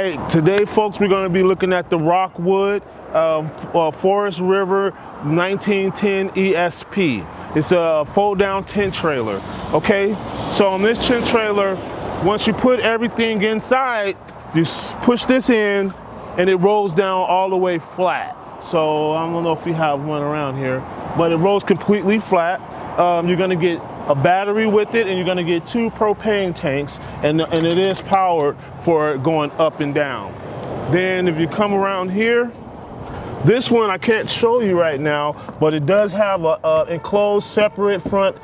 right, today folks, we're going to be looking at the Rockwood Forest River 1910 ESP. It's a fold down tent trailer. Okay, so on this tent trailer, once you put everything inside, you push this in and it rolls down all the way flat. So I don't know if we have one around here, but it rolls completely flat. You're going to get a battery with it, and you're going to get 2 propane tanks, and it is powered for going up and down. Then if you come around here, this one I can't show you right now, but it does have a enclosed separate front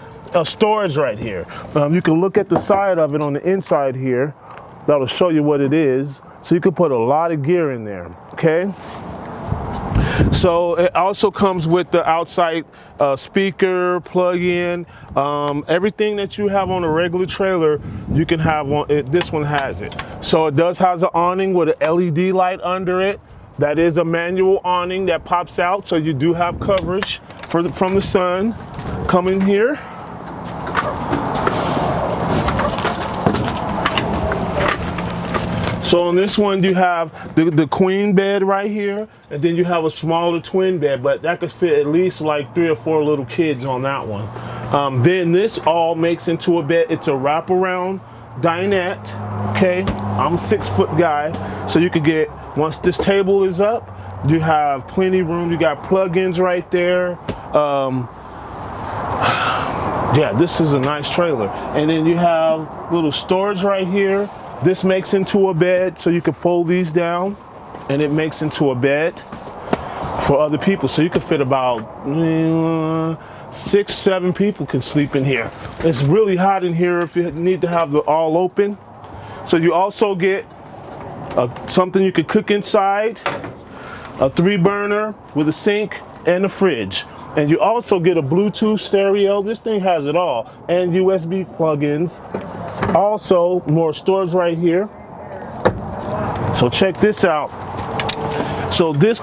storage right here. You can look at the side of it on the inside here. That'll show you what it is. So you can put a lot of gear in there, okay? So it also comes with the outside speaker, plug-in, everything that you have on a regular trailer, you can have on it. This one has it. So it does have an awning with an LED light under it. That is a manual awning that pops out, so you do have coverage from the sun. Come in here. So on this one, you have the queen bed right here, and then you have a smaller twin bed, but that could fit at least like 3 or 4 little kids on that one. Then this all makes into a bed. It's a wraparound dinette, okay? I'm a 6-foot guy, so you could get, once this table is up, you have plenty of room. You got plug-ins right there. Yeah, this is a nice trailer. And then you have little storage right here. This makes into a bed, so you can fold these down, and it makes into a bed for other people. So you can fit about 6, 7 people can sleep in here. It's really hot in here if you need to have the all open. So you also get something you can cook inside, a 3-burner with a sink and a fridge. And you also get a Bluetooth stereo. This thing has it all, and USB plugins. Also, more storage right here. So check this out. So this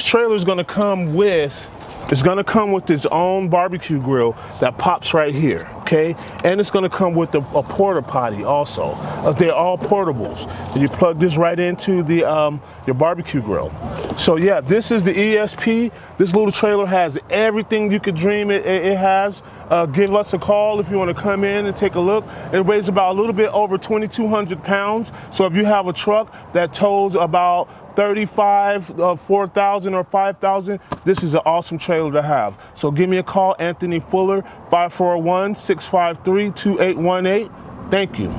trailer is going to come with its own barbecue grill that pops right here, okay? And it's going to come with a porta potty also. They're all portables. And you plug this right into the your barbecue grill. So yeah, this is the ESP. This little trailer has everything you could dream it has. Give us a call if you want to come in and take a look. It weighs about a little bit over 2,200 pounds. So if you have a truck that tows about 35, 4,000 or 5,000, this is an awesome trailer to have. So give me a call, Anthony Fuller, 541-653-2818. Thank you.